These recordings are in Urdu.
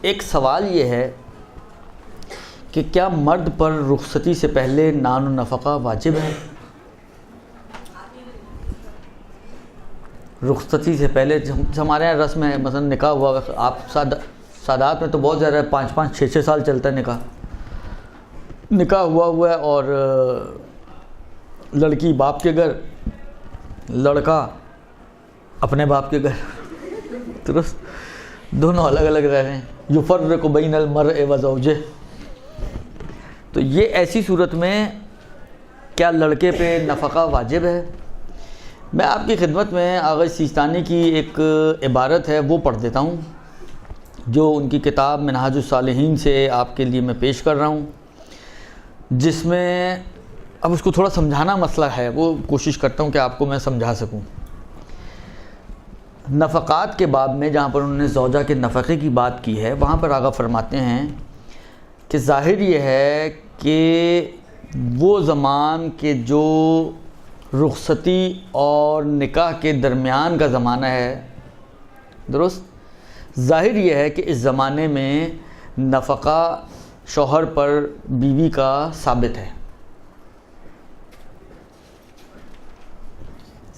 ایک سوال یہ ہے کہ کیا مرد پر رخصتی سے پہلے نان و نفقہ واجب ہے؟ رخصتی سے پہلے ہمارے یہاں رسم ہے، مثلا نکاح ہوا، آپ سادات میں تو بہت زیادہ ہے، 5 6 سال چلتا ہے نکاح ہوا ہے، اور لڑکی باپ کے گھر، لڑکا اپنے باپ کے گھر، درست، دونوں الگ الگ رہ رہے ہیں، یفرق بین المرء و زوجہ۔ تو یہ ایسی صورت میں کیا لڑکے پہ نفقہ واجب ہے؟ میں آپ کی خدمت میں آغا سیستانی کی ایک عبارت ہے وہ پڑھ دیتا ہوں، جو ان کی کتاب منہاج الصالحین سے آپ کے لیے میں پیش کر رہا ہوں، جس میں اب اس کو تھوڑا سمجھانا مسئلہ ہے، وہ کوشش کرتا ہوں کہ آپ کو میں سمجھا سکوں۔ نفقات کے باب میں جہاں پر انہوں نے زوجہ کے نفقے کی بات کی ہے، وہاں پر آغا فرماتے ہیں کہ ظاہر یہ ہے کہ وہ زمان کے جو رخصتی اور نکاح کے درمیان کا زمانہ ہے، درست، ظاہر یہ ہے کہ اس زمانے میں نفقہ شوہر پر بیوی کا ثابت ہے۔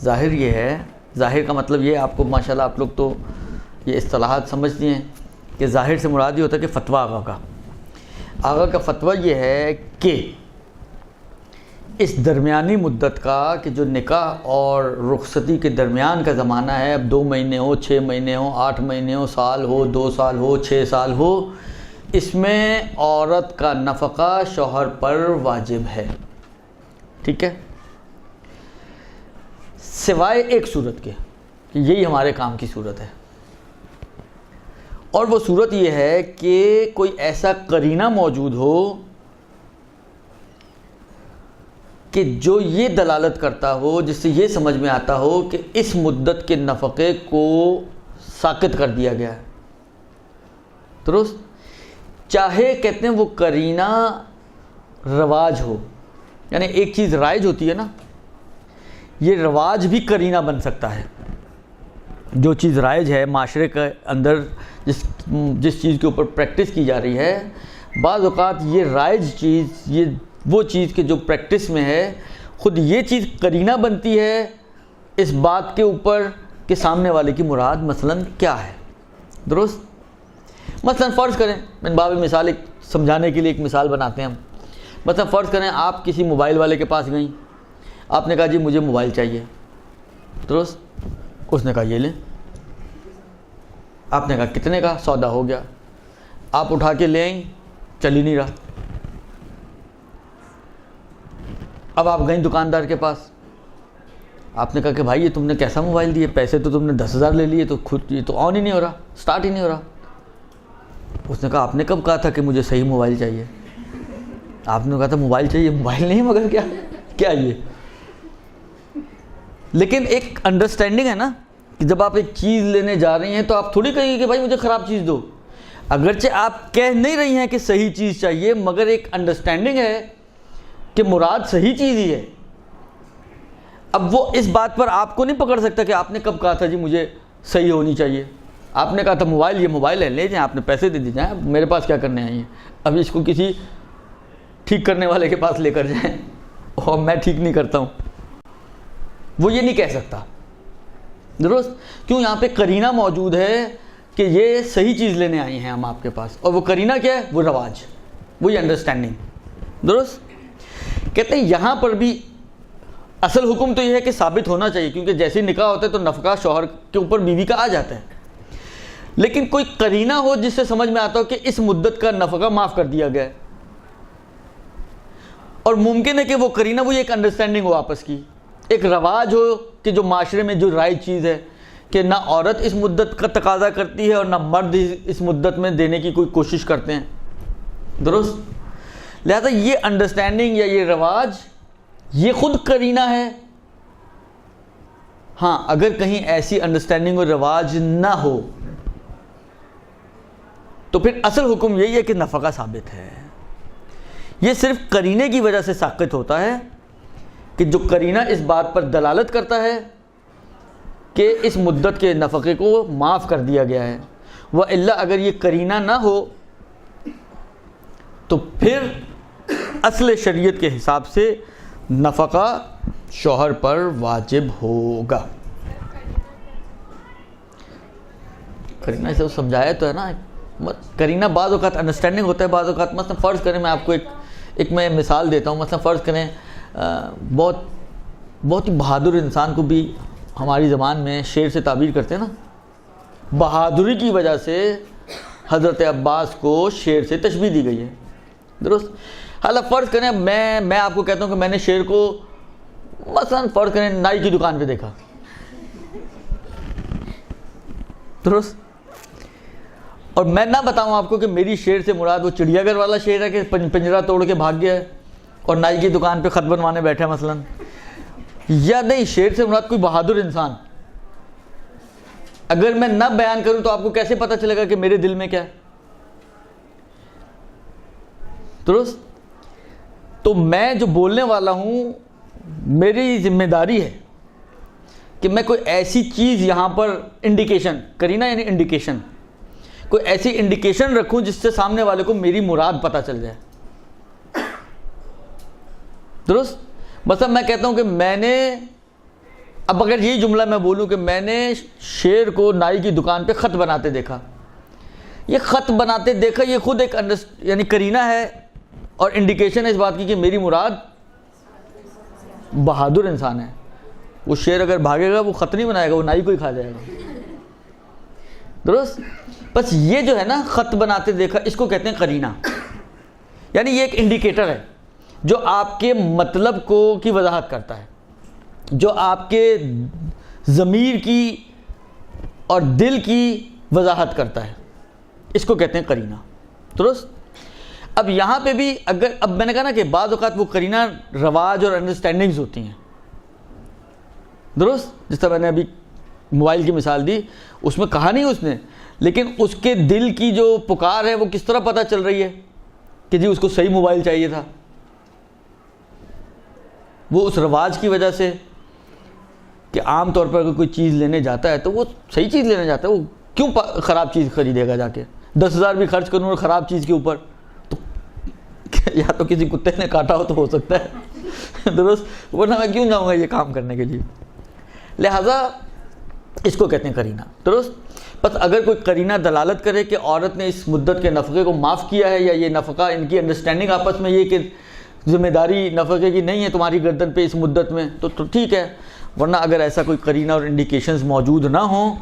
ظاہر یہ ہے، ظاہر کا مطلب یہ، آپ کو ماشاءاللہ آپ لوگ تو یہ اصطلاحات سمجھتی ہیں کہ ظاہر سے مراد یہ ہوتا ہے کہ فتویٰ آغا کا فتویٰ یہ ہے کہ اس درمیانی مدت کا، کہ جو نکاح اور رخصتی کے درمیان کا زمانہ ہے، اب 2 مہینے ہو، 6 مہینے ہو، 8 مہینے ہو، سال ہو، 2 سال ہو، 6 سال ہو، اس میں عورت کا نفقہ شوہر پر واجب ہے، ٹھیک ہے، سوائے ایک صورت کے کہ یہی ہمارے کام کی صورت ہے، اور وہ صورت یہ ہے کہ کوئی ایسا قرینہ موجود ہو کہ جو یہ دلالت کرتا ہو، جس سے یہ سمجھ میں آتا ہو کہ اس مدت کے نفقے کو ساقط کر دیا گیا ہے، درست، چاہے کہتے ہیں وہ قرینہ رواج ہو، یعنی ایک چیز رائج ہوتی ہے نا، یہ رواج بھی قرینہ بن سکتا ہے۔ جو چیز رائج ہے معاشرے کے اندر، جس چیز کے اوپر پریکٹس کی جا رہی ہے، بعض اوقات یہ رائج چیز، یہ وہ چیز کے جو پریکٹس میں ہے، خود یہ چیز قرینہ بنتی ہے اس بات کے اوپر کہ سامنے والے کی مراد مثلاً کیا ہے، درست۔ مثلاً فرض کریں، من باب مثال ایک سمجھانے کے لیے ایک مثال بناتے ہیں ہم، مثلاً فرض کریں آپ کسی موبائل والے کے پاس گئیں، آپ نے کہا جی مجھے موبائل چاہیے، درست، اس نے کہا یہ لیں، آپ نے کہا کتنے کا؟ سودا ہو گیا، آپ اٹھا کے لے آئیں، چل ہی نہیں رہا، اب آپ گئیں دکاندار کے پاس، آپ نے کہا کہ بھائی یہ تم نے کیسا موبائل دیا، پیسے تو تم نے 10,000 لے لیے، تو خود یہ تو آن ہی نہیں ہو رہا، سٹارٹ ہی نہیں ہو رہا۔ اس نے کہا آپ نے کب کہا تھا کہ مجھے صحیح موبائل چاہیے؟ آپ نے کہا تھا موبائل چاہیے، موبائل نہیں مگر کیا یہ؟ لیکن ایک انڈرسٹینڈنگ ہے نا کہ جب آپ ایک چیز لینے جا رہی ہیں تو آپ تھوڑی کہیں گے کہ بھائی مجھے خراب چیز دو، اگرچہ آپ کہہ نہیں رہی ہیں کہ صحیح چیز چاہیے، مگر ایک انڈرسٹینڈنگ ہے کہ مراد صحیح چیز ہی ہے۔ اب وہ اس بات پر آپ کو نہیں پکڑ سکتا کہ آپ نے کب کہا تھا جی مجھے صحیح ہونی چاہیے، آپ نے کہا تھا موبائل، یہ موبائل ہے، لے جائیں، آپ نے پیسے دے دی جائیں، اب میرے پاس کیا کرنے آئی ہیں، اب اس کو کسی ٹھیک کرنے والے کے پاس لے کر جائیں، اور میں ٹھیک نہیں کرتا ہوں، وہ یہ نہیں کہہ سکتا، درست، کیوں؟ یہاں پہ قرینہ موجود ہے کہ یہ صحیح چیز لینے آئی ہیں ہم آپ کے پاس، اور وہ قرینہ کیا ہے؟ وہ رواج، وہی انڈرسٹینڈنگ، درست۔ کہتے ہیں یہاں پر بھی اصل حکم تو یہ ہے کہ ثابت ہونا چاہیے، کیونکہ جیسے نکاح ہوتا ہے تو نفقہ شوہر کے اوپر بیوی کا آ جاتا ہے، لیکن کوئی قرینہ ہو جس سے سمجھ میں آتا ہو کہ اس مدت کا نفقہ معاف کر دیا گیا ہے، اور ممکن ہے کہ وہ قرینہ وہی ایک انڈرسٹینڈنگ ہو آپس کی، ایک رواج ہو کہ جو معاشرے میں جو رائج چیز ہے کہ نہ عورت اس مدت کا تقاضا کرتی ہے اور نہ مرد اس مدت میں دینے کی کوئی کوشش کرتے ہیں، درست۔ لہذا یہ انڈرسٹینڈنگ یا یہ رواج یہ خود قرینہ ہے۔ ہاں اگر کہیں ایسی انڈرسٹینڈنگ اور رواج نہ ہو تو پھر اصل حکم یہی ہے کہ نفقہ ثابت ہے۔ یہ صرف قرینے کی وجہ سے ساقط ہوتا ہے کہ جو قرینہ اس بات پر دلالت کرتا ہے کہ اس مدت کے نفقے کو معاف کر دیا گیا ہے، وَإِلَّا اگر یہ قرینہ نہ ہو تو پھر اصل شریعت کے حساب سے نفقہ شوہر پر واجب ہوگا. قرینہ سے سمجھایا تو ہے نا. قرینہ بعض اوقات انڈرسٹینڈنگ ہوتا ہے, بعض اوقات مثلا فرض کریں, میں آپ کو ایک میں مثال دیتا ہوں. مثلا فرض کریں بہت ہی بہادر انسان کو بھی ہماری زبان میں شیر سے تعبیر کرتے ہیں نا. بہادری کی وجہ سے حضرت عباس کو شیر سے تشبیہ دی گئی ہے, درست. حالانکہ فرض کریں میں آپ کو کہتا ہوں کہ میں نے شیر کو مثلا فرض کریں نائی کی دکان پہ دیکھا, درست, اور میں نہ بتاؤں آپ کو کہ میری شیر سے مراد وہ چڑیا گھر والا شیر ہے کہ پنجرہ توڑ کے بھاگ گیا ہے اور نائی کی دکان پہ خط بنوانے بیٹھا ہے مثلا, یا نہیں شیر سے مراد کوئی بہادر انسان. اگر میں نہ بیان کروں تو آپ کو کیسے پتہ چلے گا کہ میرے دل میں کیا ہے, درست. تو میں جو بولنے والا ہوں میری ذمہ داری ہے کہ میں کوئی ایسی چیز یہاں پر انڈیکیشن, قرینہ یعنی انڈیکیشن, کوئی ایسی انڈیکیشن رکھوں جس سے سامنے والے کو میری مراد پتہ چل جائے, درست. مثلا میں کہتا ہوں کہ میں نے, اب اگر یہی جملہ میں بولوں کہ میں نے شیر کو نائی کی دکان پہ خط بناتے دیکھا, یہ خط بناتے دیکھا یہ خود ایک یعنی قرینہ ہے اور انڈیکیشن ہے اس بات کی کہ میری مراد بہادر انسان ہے. وہ شیر اگر بھاگے گا وہ خط نہیں بنائے گا, وہ نائی کو ہی کھا جائے گا, درست. بس یہ جو ہے نا خط بناتے دیکھا, اس کو کہتے ہیں قرینہ. یعنی یہ ایک انڈیکیٹر ہے جو آپ کے مطلب کی وضاحت کرتا ہے, جو آپ کے ضمیر کی اور دل کی وضاحت کرتا ہے, اس کو کہتے ہیں قرینہ, درست. اب یہاں پہ بھی اگر, اب میں نے کہا نا کہ بعض اوقات وہ قرینہ رواج اور انڈرسٹینڈنگز ہوتی ہیں, درست. جس طرح میں نے ابھی موبائل کی مثال دی, اس میں کہا نہیں اس نے, لیکن اس کے دل کی جو پکار ہے وہ کس طرح پتہ چل رہی ہے کہ جی اس کو صحیح موبائل چاہیے تھا. وہ اس رواج کی وجہ سے کہ عام طور پر اگر کوئی چیز لینے جاتا ہے تو وہ صحیح چیز لینے جاتا ہے, وہ کیوں خراب چیز خریدے گا جا کے. 10,000 بھی خرچ کروں اور خراب چیز کے اوپر, تو یا تو کسی کتے نے کاٹا ہو تو ہو سکتا ہے, درست, ورنہ میں کیوں جاؤں گا یہ کام کرنے کے لیے. لہٰذا اس کو کہتے ہیں قرینہ, درست. بس اگر کوئی قرینہ دلالت کرے کہ عورت نے اس مدت کے نفقے کو معاف کیا ہے, یا یہ نفقہ, ان کی انڈرسٹینڈنگ آپس میں یہ کہ ذمہ داری نفقے کی نہیں ہے تمہاری گردن پہ اس مدت میں, تو ٹھیک ہے. ورنہ اگر ایسا کوئی قرینہ اور انڈیکیشنز موجود نہ ہوں,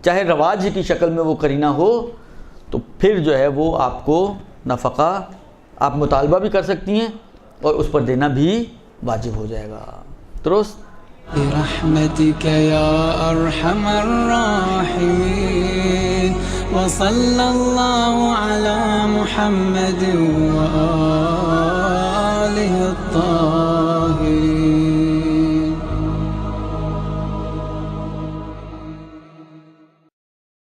چاہے رواج کی شکل میں وہ قرینہ ہو, تو پھر جو ہے وہ آپ کو نفقہ آپ مطالبہ بھی کر سکتی ہیں اور اس پر دینا بھی واجب ہو جائے گا, درست. برحمتك يا أرحم الراحمين وصلى الله على محمد وآله الطاهرين.